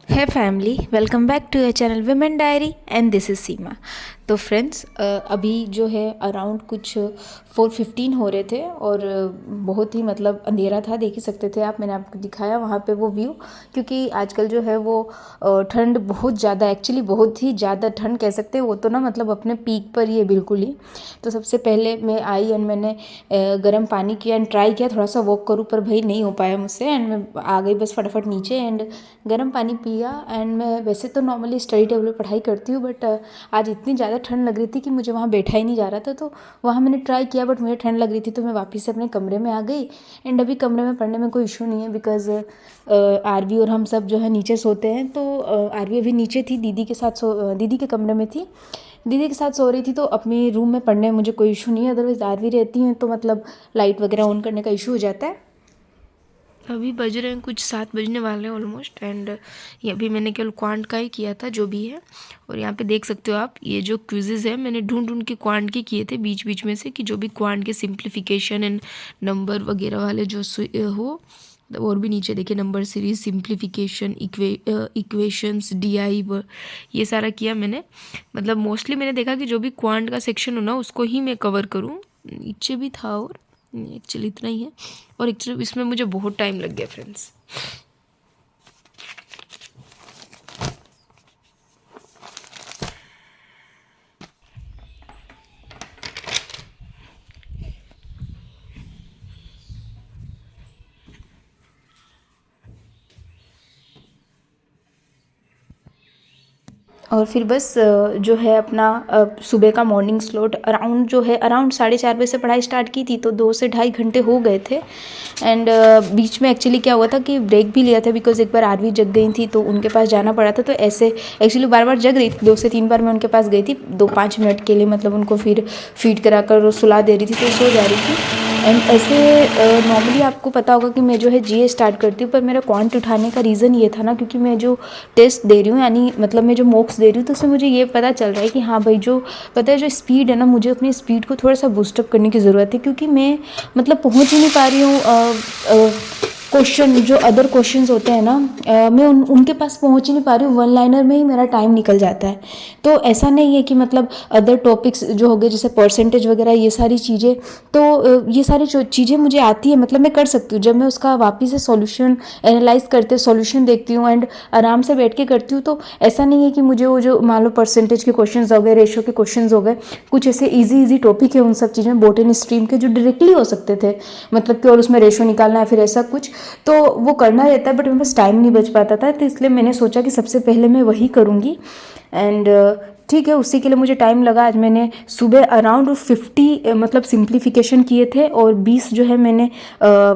Hey family, welcome back to your channel Women Diary and this is Seema। तो friends अभी जो है around कुछ 4:15 हो रहे थे और बहुत ही मतलब अंधेरा था, देख ही सकते थे आप। मैंने आपको दिखाया वहाँ पे वो व्यू, क्योंकि आजकल जो है वो ठंड बहुत ज़्यादा, एक्चुअली बहुत ही ज़्यादा ठंड कह सकते हैं वो तो ना, मतलब अपने पीक पर ही है बिल्कुल ही। तो सबसे पहले मैं आई एंड मैंने गर्म पानी किया एंड ट्राई किया थोड़ा सा वॉक करूँ, पर भाई नहीं हो पाया मुझसे एंड मैं आ गई बस फटाफट नीचे एंड गर्म पानी पिया। एंड मैं वैसे तो नॉर्मली स्टडी टेबल पर पढ़ाई करती हूँ, बट आज इतनी ज़्यादा ठंड लग रही थी कि मुझे वहाँ बैठा ही नहीं जा रहा था। तो वहाँ मैंने ट्राई किया बट मुझे ठंड लग रही थी, तो मैं वापस से अपने कमरे में आ गई। एंड अभी कमरे में पढ़ने में कोई इशू नहीं है, बिकॉज आरवी और हम सब जो है नीचे सोते हैं। तो आरवी अभी नीचे थी, दीदी के साथ दीदी के कमरे में थी, दीदी के साथ सो रही थी। तो अपने रूम में पढ़ने में मुझे कोई इशू नहीं है। अदरवाइज आरवी रहती हैं तो मतलब लाइट वगैरह ऑन करने का इशू हो जाता है। अभी बज रहे हैं कुछ 7 बजने वाले हैं ऑलमोस्ट। एंड ये अभी मैंने केवल क्वांट का ही किया था जो भी है। और यहाँ पे देख सकते हो आप, ये जो क्विज़ेज़ है मैंने ढूंढ ढूंढ के क्वांट के किए थे बीच बीच में से, कि जो भी क्वांट के सिंप्लीफिकेशन एंड नंबर वगैरह वाले जो हो। और भी नीचे देखिए, number series, simplification, equations, DI, ये सारा किया मैंने। मतलब मोस्टली मैंने देखा कि जो भी क्वांट का सेक्शन हो ना उसको ही मैं कवर करूँ। नीचे भी था और एक्चुअली इतना ही है। और एक्चुअली इसमें मुझे बहुत टाइम लग गया फ्रेंड्स। और फिर बस जो है अपना सुबह का मॉर्निंग स्लॉट अराउंड जो है अराउंड 4:30 बजे से पढ़ाई स्टार्ट की थी, तो 2 से ढाई घंटे हो गए थे। एंड बीच में एक्चुअली क्या हुआ था कि ब्रेक भी लिया था, बिकॉज एक बार आरवी जग गई थी तो उनके पास जाना पड़ा था। तो ऐसे एक्चुअली बार बार जग रही थी, 2 से 3 बार मैं उनके पास गई थी 2-5 मिनट के लिए, मतलब उनको फिर फीड करा कर सुला दे रही थी तो सो जा रही थी। एंड ऐसे नॉर्मली आपको पता होगा कि मैं जो है जीए स्टार्ट करती हूँ, पर मेरा क्वांट उठाने का रीज़न ये था ना, क्योंकि मैं जो टेस्ट दे रही हूँ, यानी मतलब मैं जो मॉक्स दे रही हूँ, तो उसमें मुझे ये पता चल रहा है कि हाँ भाई, जो पता है जो स्पीड है ना, मुझे अपनी स्पीड को थोड़ा सा बूस्टअप करने की ज़रूरत है। क्योंकि मैं मतलब पहुँच ही नहीं पा रही हूँ क्वेश्चन, जो अदर क्वेश्चंस होते हैं ना, मैं उनके पास पहुंच ही नहीं पा रही हूँ। वन लाइनर में ही मेरा टाइम निकल जाता है। तो ऐसा नहीं है कि मतलब अदर टॉपिक्स जो हो गए जैसे परसेंटेज वगैरह, ये सारी चीज़ें, तो ये सारी जो चीज़ें मुझे आती है, मतलब मैं कर सकती हूँ जब मैं उसका वापस से सॉल्यूशन एनालाइज करते सॉल्यूशन देखती हूँ एंड आराम से बैठ के करती हूँ। तो ऐसा नहीं है कि मुझे वो जो मान लो परसेंटेज के क्वेश्चंस हो गए, रेशो के क्वेश्चंस हो गए, कुछ ऐसे इजी टॉपिक है उन सब चीज़ में, बोटनी स्ट्रीम के जो डायरेक्टली हो सकते थे, मतलब कि और उसमें रेशो निकालना है फिर ऐसा कुछ, तो वो करना रहता है। बट मेरे पास टाइम नहीं बच पाता था, तो इसलिए मैंने सोचा कि सबसे पहले मैं वही करूँगी। एंड ठीक है, उसी के लिए मुझे टाइम लगा। आज मैंने सुबह अराउंड 50 मतलब सिंप्लीफिकेशन किए थे और 20 जो है मैंने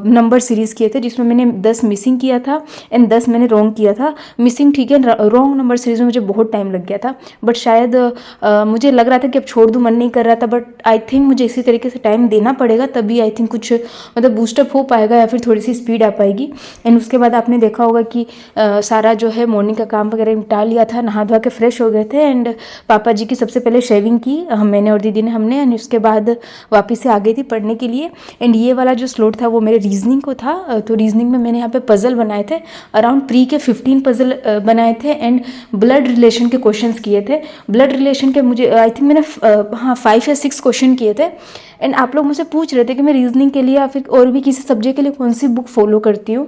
नंबर सीरीज़ किए थे, जिसमें मैंने 10 मिसिंग किया था एंड 10 मैंने रॉन्ग किया था। मिसिंग ठीक है, रॉन्ग नंबर सीरीज़ में मुझे बहुत टाइम लग गया था, बट शायद मुझे लग रहा था कि अब छोड़ दूँ, मन नहीं कर रहा था। बट आई थिंक मुझे इसी तरीके से टाइम देना पड़ेगा, तभी आई थिंक कुछ मतलब बूस्टअप हो पाएगा या फिर थोड़ी सी स्पीड आ पाएगी। एंड उसके बाद आपने देखा होगा कि सारा जो है मॉर्निंग का काम वगैरह निपटा लिया था, नहा धोआ के फ्रेश हो गए थे। एंड पापा जी की सबसे पहले शेविंग की मैंने और दीदी ने, हमने। एंड उसके बाद वापस से आ गई थी पढ़ने के लिए। एंड ये वाला जो स्लॉट था वो मेरे रीजनिंग को था। तो रीजनिंग में मैंने यहाँ पे पजल बनाए थे, अराउंड प्री के 15 पजल बनाए थे एंड ब्लड रिलेशन के क्वेश्चंस किए थे। ब्लड रिलेशन के मुझे आई थिंक मैंने हाँ 5 या 6 क्वेश्चन किए थे। एंड आप लोग मुझसे पूछ रहे थे कि मैं रीजनिंग के लिए या फिर और भी किसी सब्जेक्ट के लिए कौन सी बुक फॉलो करती हूँ।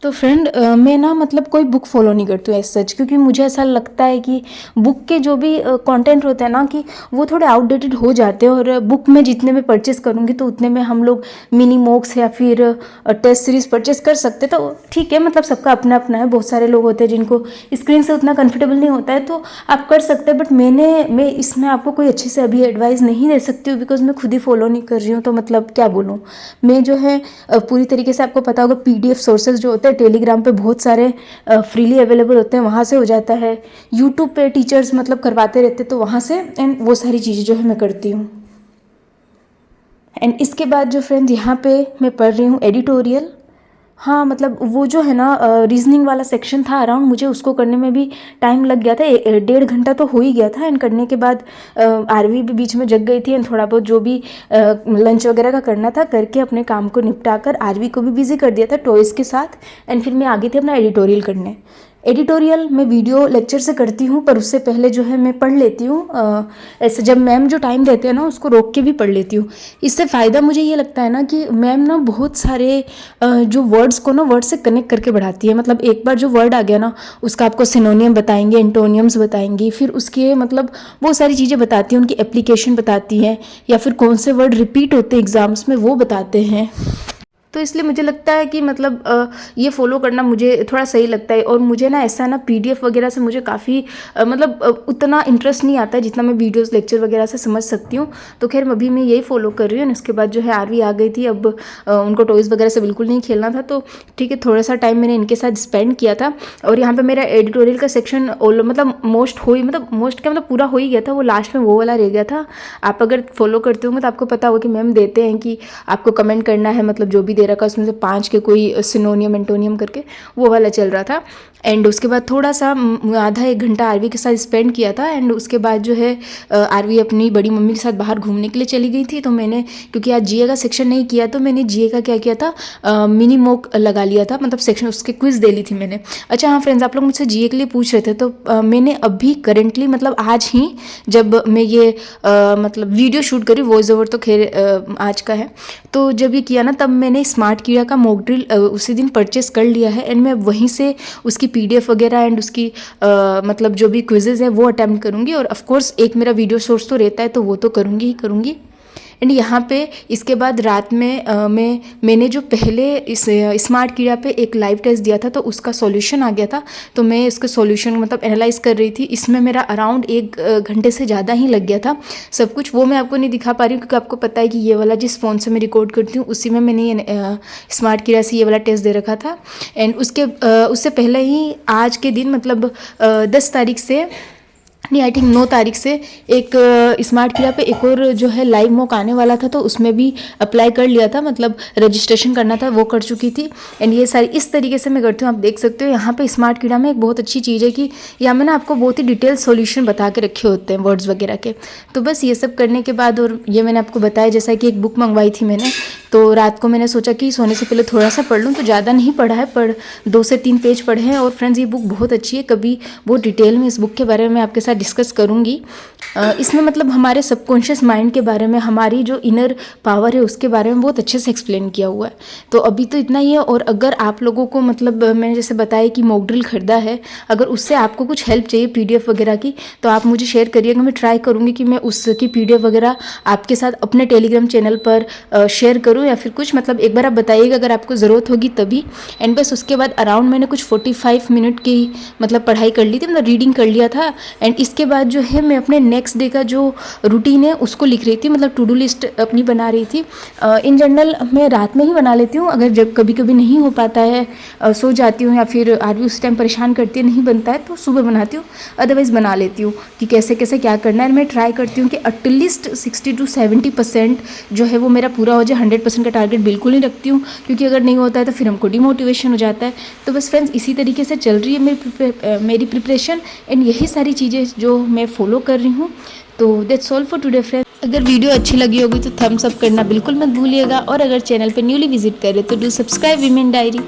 तो फ्रेंड मैं ना मतलब कोई बुक फॉलो नहीं करती हूँ एज सच, क्योंकि मुझे ऐसा लगता है कि बुक के जो भी कंटेंट होते हैं ना, कि वो थोड़े आउटडेटेड हो जाते हैं। और बुक में जितने में परचेस करूँगी तो उतने में हम लोग मिनी मॉक्स या फिर टेस्ट सीरीज परचेस कर सकते हैं। तो ठीक है, मतलब सबका अपना अपना है। बहुत सारे लोग होते हैं जिनको स्क्रीन से उतना कंफर्टेबल नहीं होता है, तो आप कर सकते हैं। बट मैं इसमें आपको कोई अच्छे से अभी एडवाइस नहीं दे सकती हूँ, बिकॉज मैं खुद ही फॉलो नहीं कर रही हूँ। तो मतलब क्या बोलूँ, मैं जो है पूरी तरीके से, आपको पता होगा पीडीएफ सोर्सेज जो होते हैं टेलीग्राम पे बहुत सारे फ्रीली अवेलेबल होते हैं, वहाँ से हो जाता है। यूट्यूब पे टीचर्स मतलब करवाते रहते, तो वहाँ से एंड वो सारी चीज़ें जो है मैं करती हूँ। एंड इसके बाद जो फ्रेंड यहाँ पे मैं पढ़ रही हूँ एडिटोरियल। हाँ, मतलब वो जो है ना रीज़निंग वाला सेक्शन था अराउंड, मुझे उसको करने में भी टाइम लग गया था, 1.5 घंटा तो हो ही गया था। एंड करने के बाद आरवी भी बीच में जग गई थी, एंड थोड़ा बहुत जो भी लंच वगैरह का करना था करके अपने काम को निपटा कर आरवी को भी बिज़ी कर दिया था टॉयज़ के साथ। एंड फिर मैं आ गई थी अपना एडिटोरियल करने। एडिटोरियल मैं वीडियो लेक्चर से करती हूँ, पर उससे पहले जो है मैं पढ़ लेती हूँ। ऐसे जब मैम जो टाइम देते हैं ना उसको रोक के भी पढ़ लेती हूँ। इससे फ़ायदा मुझे ये लगता है ना कि मैम ना बहुत सारे जो वर्ड्स को ना वर्ड से कनेक्ट करके बढ़ाती है। मतलब एक बार जो वर्ड आ गया ना उसका आपको सिनोनियम बताएंगे, एंटोनियम्स बताएंगी, फिर उसके मतलब बहुत सारी चीज़ें बताती हैं, उनकी एप्लीकेशन बताती हैं, या फिर कौन से वर्ड रिपीट होते हैं एग्जाम्स में वो बताते हैं। तो इसलिए मुझे लगता है कि मतलब ये फॉलो करना मुझे थोड़ा सही लगता है। और मुझे ना ऐसा ना पीडीएफ वगैरह से मुझे काफ़ी मतलब उतना इंटरेस्ट नहीं आता है जितना मैं वीडियोस लेक्चर वगैरह से समझ सकती हूँ। तो खैर अभी मैं यही फॉलो कर रही हूँ। इसके बाद जो है आरवी आ गई थी, अब उनको टॉयज़ वगैरह से बिल्कुल नहीं खेलना था, तो ठीक है थोड़ा सा टाइम मैंने इनके साथ स्पेंड किया था। और यहाँ पर मेरा एडिटोरियल का सेक्शन मतलब मोस्ट क्या मतलब पूरा हो ही गया था, वो लास्ट में वो वाला रह गया था। आप अगर फॉलो करते होंगे तो आपको पता होगा कि मैम देते हैं कि आपको कमेंट करना है, मतलब जो भी दे रखा उसमें से 5 के कोई सिनोनियम एंटोनियम करके वो वाला चल रहा था। एंड उसके बाद थोड़ा सा आधा 1 घंटा आरवी के साथ स्पेंड किया था। एंड उसके बाद जो है आरवी अपनी बड़ी मम्मी के साथ बाहर घूमने के लिए चली गई थी। तो मैंने क्योंकि आज जीए का सेक्शन नहीं किया तो मैंने जीए का क्या किया था, मिनी मॉक लगा लिया था, मतलब सेक्शन उसके क्विज दे ली थी मैंने। अच्छा हाँ फ्रेंड्स, आप लोग मुझसे जीए के लिए पूछ रहे थे, तो मैंने अभी करेंटली मतलब आज ही जब मैं ये मतलब वीडियो शूट करी, वॉइस ओवर तो खैर आज का है, तो जब ये किया ना तब मैंने स्मार्ट कीड़ा का मॉक ड्रिल उसी दिन परचेस कर लिया है। एंड मैं वहीं से उसकी पीडीएफ वगैरह एंड उसकी मतलब जो भी क्विजेज़ है वो अटेम्प्ट करूँगी। और ऑफ कोर्स एक मेरा वीडियो सोर्स तो रहता है तो वो तो करूँगी ही करूँगी। एंड यहाँ पे इसके बाद रात में मैंने जो पहले इस स्मार्ट कीड़ा पे एक लाइव टेस्ट दिया था तो उसका सॉल्यूशन आ गया था, तो मैं इसका सॉल्यूशन मतलब एनालाइज कर रही थी। इसमें मेरा अराउंड 1 घंटे से ज़्यादा ही लग गया था सब कुछ। वो मैं आपको नहीं दिखा पा रही हूँ क्योंकि आपको पता है कि ये वाला जिस फ़ोन से मैं रिकॉर्ड करती हूँ उसी में मैंने ये स्मार्ट कीड़ा से ये वाला टेस्ट दे रखा था। एंड उससे पहले ही आज के दिन मतलब 10 तारीख से नहीं आई थिंक 9 तारीख से एक स्मार्ट कीड़ा पे एक और जो है लाइव मॉक आने वाला था, तो उसमें भी अप्लाई कर लिया था, मतलब रजिस्ट्रेशन करना था वो कर चुकी थी। एंड ये सारी इस तरीके से मैं करती हूँ। आप देख सकते हो यहाँ पे स्मार्ट कीड़ा में एक बहुत अच्छी चीज़ है कि यहाँ में ना आपको बहुत ही डिटेल सॉल्यूशन बता के रखे होते हैं वर्ड्स वगैरह के। तो बस ये सब करने के बाद, और ये मैंने आपको बताया जैसा कि एक बुक मंगवाई थी मैंने, तो रात को मैंने सोचा कि सोने से पहले थोड़ा सा पढ़ लूँ, तो ज़्यादा नहीं पढ़ा है, पर 2 से 3 पेज पढ़े हैं। और फ्रेंड्स ये बुक बहुत अच्छी है, कभी बहुत डिटेल में इस बुक के बारे में मैं आपके साथ डिस्कस करूँगी। इसमें मतलब हमारे सबकॉन्शियस माइंड के बारे में, हमारी जो इनर पावर है उसके बारे में बहुत अच्छे से एक्सप्लेन किया हुआ है। तो अभी तो इतना ही है। और अगर आप लोगों को मतलब मैंने जैसे बताया कि मॉक ड्रिल खरीदा है, अगर उससे आपको कुछ हेल्प चाहिए पीडीएफ वगैरह की तो आप मुझे शेयर करिएगा। मैं ट्राई करूँगी कि मैं उसकी पीडीएफ वगैरह आपके साथ अपने टेलीग्राम चैनल पर शेयर करूँ, या फिर कुछ मतलब एक बार आप बताइएगा अगर आपको ज़रूरत होगी तभी। एंड बस उसके बाद अराउंड मैंने कुछ 45 मिनट की मतलब पढ़ाई कर ली थी, मतलब रीडिंग कर लिया था। एंड इसके बाद जो है मैं अपने नेक्स्ट डे का जो रूटीन है उसको लिख रही थी, मतलब टू डू लिस्ट अपनी बना रही थी। इन जनरल मैं रात में ही बना लेती हूँ, अगर जब कभी कभी नहीं हो पाता है, सो जाती हूँ या फिर आरवी उस टाइम परेशान करती है नहीं बनता है तो सुबह बनाती हूँ, अदरवाइज़ बना लेती हूँ कि कैसे कैसे क्या करना है। मैं ट्राई करती हूँ कि एटलीस्ट 60 to 70% जो है वो मेरा पूरा हो जाए। 100% का टारगेट बिल्कुल नहीं रखती हूँ, क्योंकि अगर नहीं होता है तो फिर हमको डिमोटिवेशन हो जाता है। तो बस फ्रेंड्स इसी तरीके से चल रही है मेरी प्रिपरेशन, एंड यही सारी चीज़ें जो मैं फॉलो कर रही हूँ। तो that's all for today friends. अगर वीडियो अच्छी लगी होगी तो थम्स अप करना बिल्कुल मत भूलिएगा, और अगर चैनल पर न्यूली विजिट करें तो डू सब्सक्राइब वीमेन डायरी।